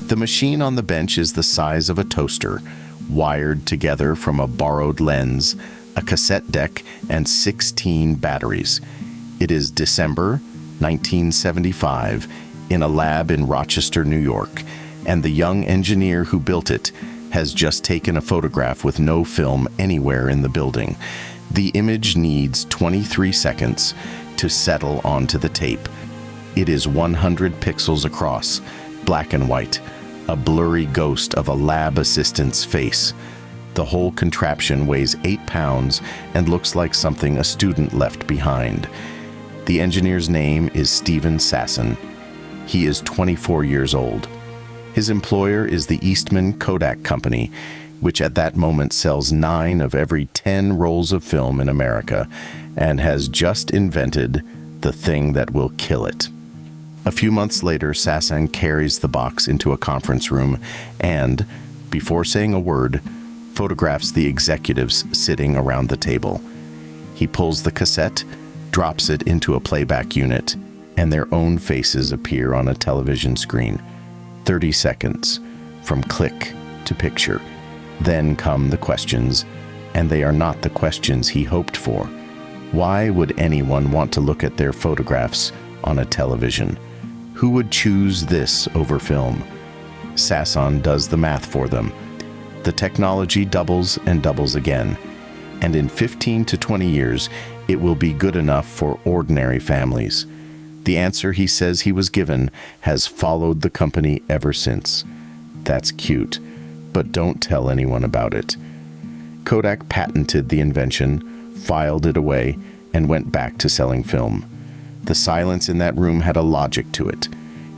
The machine on the bench is the size of a toaster, wired together from a borrowed lens, a cassette deck, and 16 batteries. It is December 1975 in a lab in Rochester, New York, and the young engineer who built it has just taken a photograph with no film anywhere in the building. The image needs 23 seconds to settle onto the tape. It is 100 pixels across, black and white, a blurry ghost of a lab assistant's face. The whole contraption weighs 8 pounds and looks like something a student left behind. The engineer's name is Stephen Sasson. He is 24 years old. His employer is the Eastman Kodak Company, which at that moment sells 9 of every 10 rolls of film in America, and has just invented the thing that will kill it. A few months later, Sasson carries the box into a conference room and, before saying a word, photographs the executives sitting around the table. He pulls the cassette, drops it into a playback unit, and their own faces appear on a television screen. 30 seconds, from click to picture. Then come the questions, and they are not the questions he hoped for. Why would anyone want to look at their photographs on a television? Who would choose this over film? Sasson does the math for them. The technology doubles and doubles again, and in 15 to 20 years, it will be good enough for ordinary families. The answer he says he was given has followed the company ever since. That's cute, but don't tell anyone about it. Kodak patented the invention, filed it away, and went back to selling film. The silence in that room had a logic to it.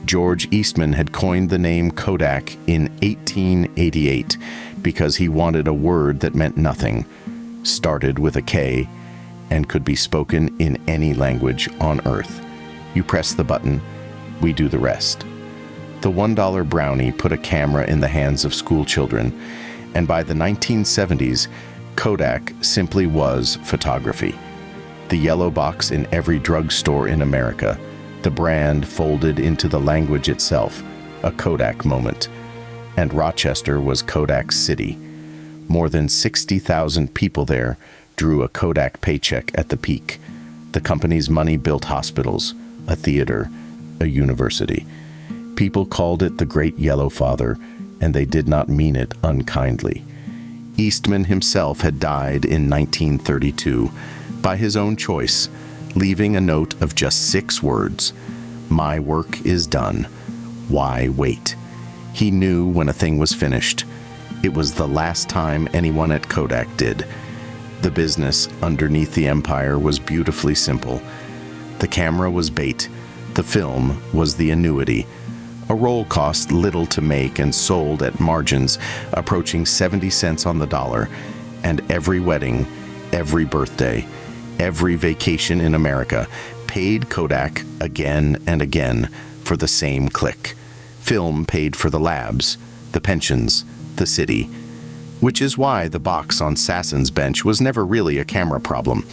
George Eastman had coined the name Kodak in 1888 because he wanted a word that meant nothing, started with a K, and could be spoken in any language on earth. You press the button, we do the rest. The $1 brownie put a camera in the hands of school children, and by the 1970s, Kodak simply was photography. The yellow box in every drugstore in America, the brand folded into the language itself, a Kodak moment. And Rochester was Kodak City. More than 60,000 people there drew a Kodak paycheck at the peak. The company's money built hospitals, a theater, a university. People called it the Great Yellow Father, and they did not mean it unkindly. Eastman himself had died in 1932 by his own choice, leaving a note of just 6 words: "My work is done. Why wait?" He knew when a thing was finished. It was the last time anyone at Kodak did. The business underneath the empire was beautifully simple. The camera was bait. The film was the annuity. A roll cost little to make and sold at margins approaching 70 cents on the dollar. And every wedding, every birthday, every vacation in America paid Kodak again and again for the same click. Film paid for the labs, the pensions, the city. Which is why the box on Sasson's bench was never really a camera problem.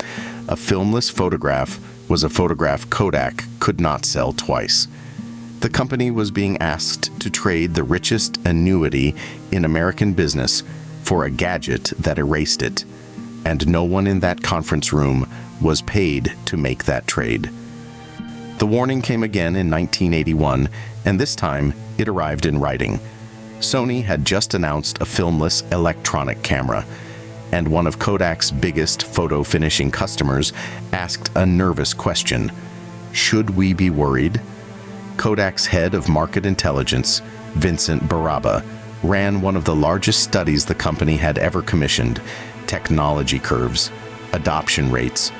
A filmless photograph was a photograph Kodak could not sell twice. The company was being asked to trade the richest annuity in American business for a gadget that erased it. And no one in that conference room was paid to make that trade. The warning came again in 1981, and this time it arrived in writing. Sony had just announced a filmless electronic camera, and one of Kodak's biggest photo finishing customers asked a nervous question: should we be worried? Kodak's head of market intelligence, Vincent Baraba, ran one of the largest studies the company had ever commissioned: technology curves, adoption rates,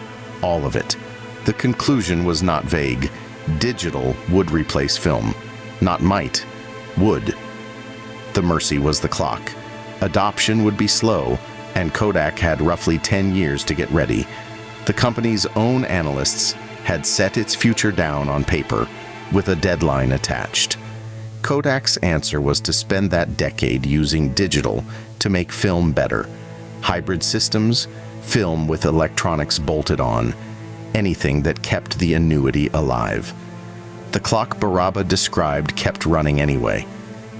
all of it. The conclusion was not vague. Digital would replace film. Not might, would. The mercy was the clock. Adoption would be slow, and Kodak had roughly 10 years to get ready. The company's own analysts had set its future down on paper, with a deadline attached. Kodak's answer was to spend that decade using digital to make film better. Hybrid systems, film with electronics bolted on, anything that kept the annuity alive. The clock Baraba described kept running anyway.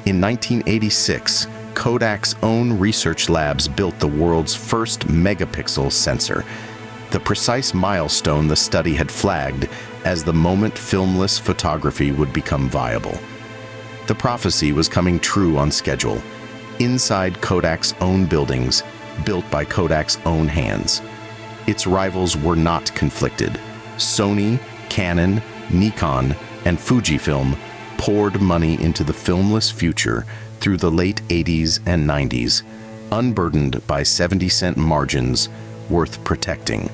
In 1986, Kodak's own research labs built the world's first megapixel sensor, the precise milestone the study had flagged as the moment filmless photography would become viable. The prophecy was coming true on schedule, inside Kodak's own buildings, built by Kodak's own hands. Its rivals were not conflicted. Sony, Canon, Nikon, and Fujifilm poured money into the filmless future through the late 80s and 90s, unburdened by 70-cent margins worth protecting.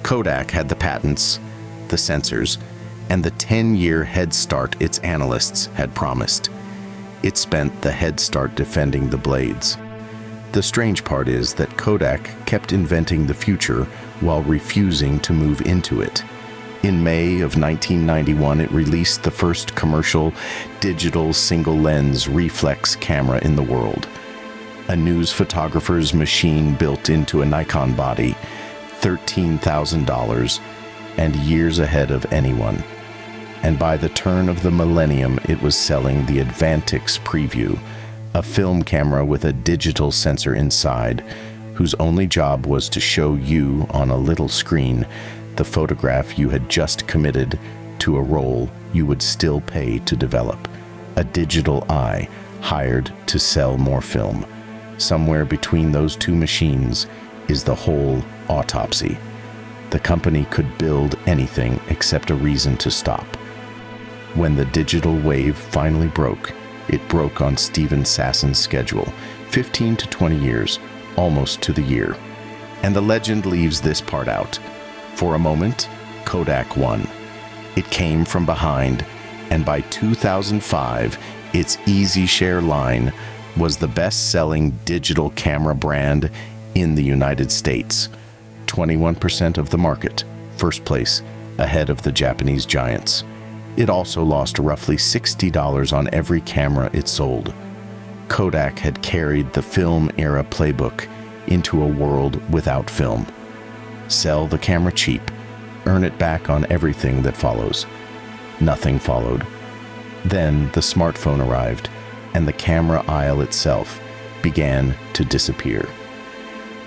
Kodak had the patents, the sensors, and the 10-year head start its analysts had promised. It spent the head start defending the blades. The strange part is that Kodak kept inventing the future while refusing to move into it. In May of 1991, it released the first commercial digital single-lens reflex camera in the world. A news photographer's machine built into a Nikon body, $13,000, and years ahead of anyone. And by the turn of the millennium, it was selling the Advantix Preview, a film camera with a digital sensor inside, whose only job was to show you on a little screen the photograph you had just committed to a roll you would still pay to develop. A digital eye hired to sell more film. Somewhere between those two machines is the whole autopsy. The company could build anything except a reason to stop. When the digital wave finally broke, it broke on Steven Sassen's schedule, 15 to 20 years, almost to the year. And the legend leaves this part out. For a moment, Kodak won. It came from behind, and by 2005, its EasyShare line was the best-selling digital camera brand in the United States. 21% of the market, first place, ahead of the Japanese giants. It also lost roughly $60 on every camera it sold. Kodak had carried the film-era playbook into a world without film. Sell the camera cheap, earn it back on everything that follows. Nothing followed. Then the smartphone arrived, and the camera aisle itself began to disappear.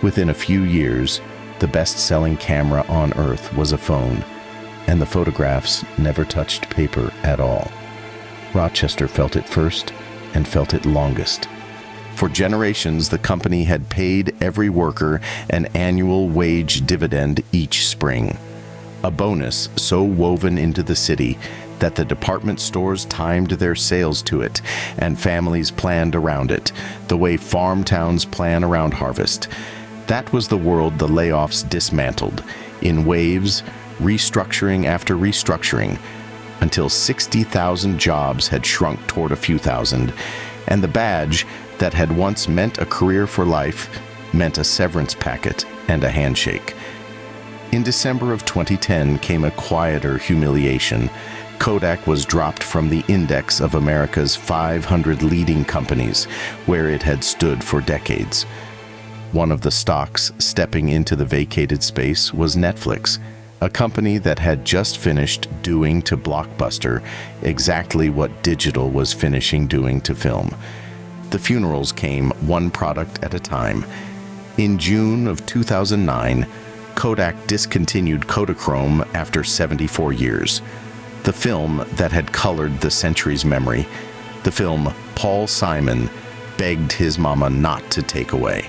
Within a few years, the best-selling camera on Earth was a phone, and the photographs never touched paper at all. Rochester felt it first and felt it longest. For generations, the company had paid every worker an annual wage dividend each spring, a bonus so woven into the city that the department stores timed their sales to it and families planned around it, the way farm towns plan around harvest. That was the world the layoffs dismantled, in waves, restructuring after restructuring, until 60,000 jobs had shrunk toward a few thousand, and the badge that had once meant a career for life meant a severance packet and a handshake. In December of 2010 came a quieter humiliation. Kodak was dropped from the index of America's 500 leading companies, where it had stood for decades. One of the stocks stepping into the vacated space was Netflix, a company that had just finished doing to Blockbuster exactly what digital was finishing doing to film. The funerals came one product at a time. In June of 2009, Kodak discontinued Kodachrome after 74 years. The film that had colored the century's memory, the film Paul Simon begged his mama not to take away.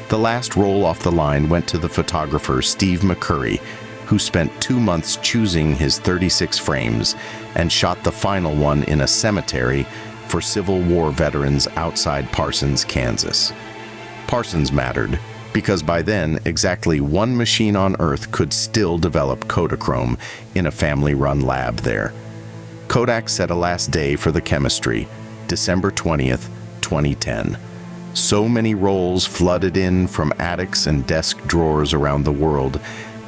The last roll off the line went to the photographer Steve McCurry, who spent 2 months choosing his 36 frames and shot the final one in a cemetery for Civil War veterans outside Parsons, Kansas. Parsons mattered because by then, exactly one machine on Earth could still develop Kodachrome in a family-run lab there. Kodak set a last day for the chemistry, December 20th, 2010. So many rolls flooded in from attics and desk drawers around the world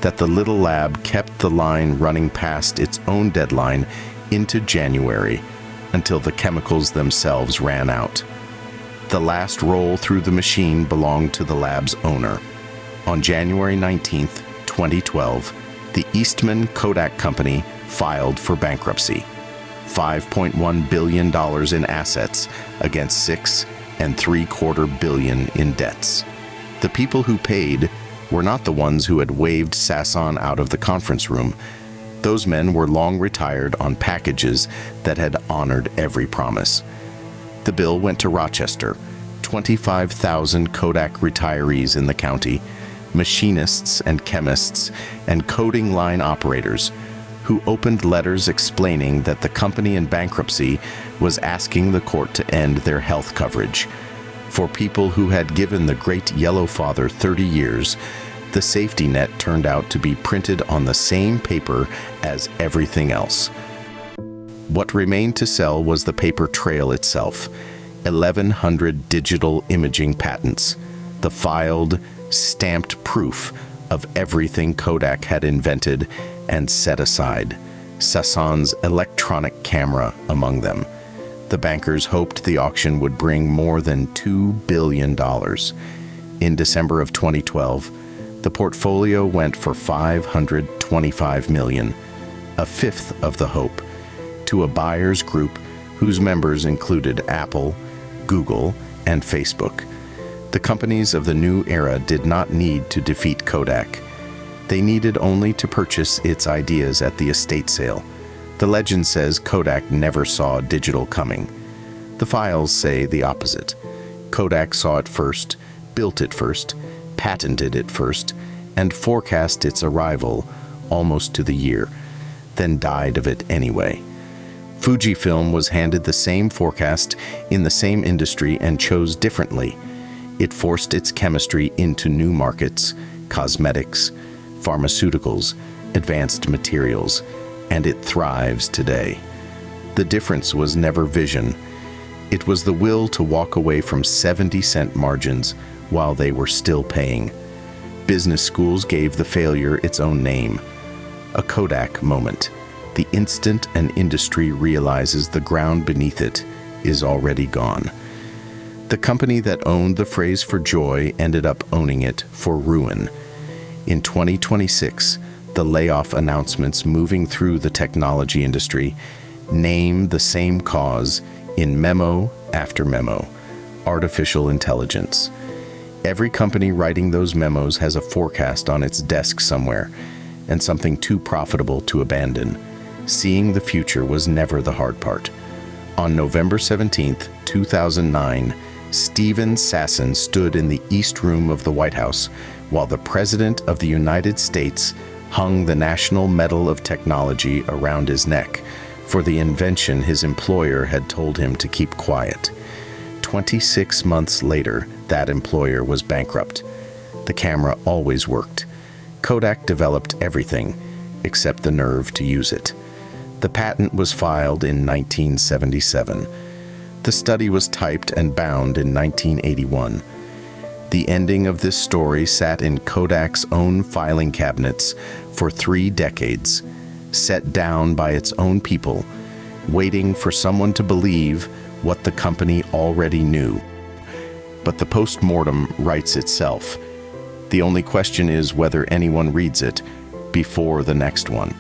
that the little lab kept the line running past its own deadline into January until the chemicals themselves ran out. The last roll through the machine belonged to the lab's owner. On January 19th, 2012, the Eastman Kodak Company filed for bankruptcy. $5.1 billion in assets against $6.75 billion in debts. The people who paid were not the ones who had waved Sasson out of the conference room. Those men were long retired on packages that had honored every promise. The bill went to Rochester, 25,000 Kodak retirees in the county, machinists and chemists and coding line operators, who opened letters explaining that the company in bankruptcy was asking the court to end their health coverage. For people who had given the great Yellow Father 30 years, the safety net turned out to be printed on the same paper as everything else. What remained to sell was the paper trail itself, 1,100 digital imaging patents, the filed, stamped proof of everything Kodak had invented and set aside, Sasson's electronic camera among them. The bankers hoped the auction would bring more than $2 billion. In December of 2012, the portfolio went for $525 million, a fifth of the hope, to a buyer's group whose members included Apple, Google, and Facebook. The companies of the new era did not need to defeat Kodak. They needed only to purchase its ideas at the estate sale. The legend says Kodak never saw digital coming. The files say the opposite. Kodak saw it first, built it first, patented it first, and forecast its arrival almost to the year, then died of it anyway. Fujifilm was handed the same forecast in the same industry and chose differently. It forced its chemistry into new markets, cosmetics, pharmaceuticals, advanced materials, and it thrives today. The difference was never vision. It was the will to walk away from 70-cent margins while they were still paying. Business schools gave the failure its own name, a Kodak moment, the instant an industry realizes the ground beneath it is already gone. The company that owned the phrase for joy ended up owning it for ruin. In 2026, the layoff announcements moving through the technology industry name the same cause in memo after memo: artificial intelligence. Every company writing those memos has a forecast on its desk somewhere, and something too profitable to abandon. Seeing the future was never the hard part. On November 17, 2009, Stephen Sasson stood in the East Room of the White House while the President of the United States hung the National Medal of Technology around his neck for the invention his employer had told him to keep quiet. 26 months later, that employer was bankrupt. The camera always worked. Kodak developed everything except the nerve to use it. The patent was filed in 1977. The study was typed and bound in 1981. The ending of this story sat in Kodak's own filing cabinets for 3 decades, set down by its own people, waiting for someone to believe what the company already knew. But the postmortem writes itself. The only question is whether anyone reads it before the next one.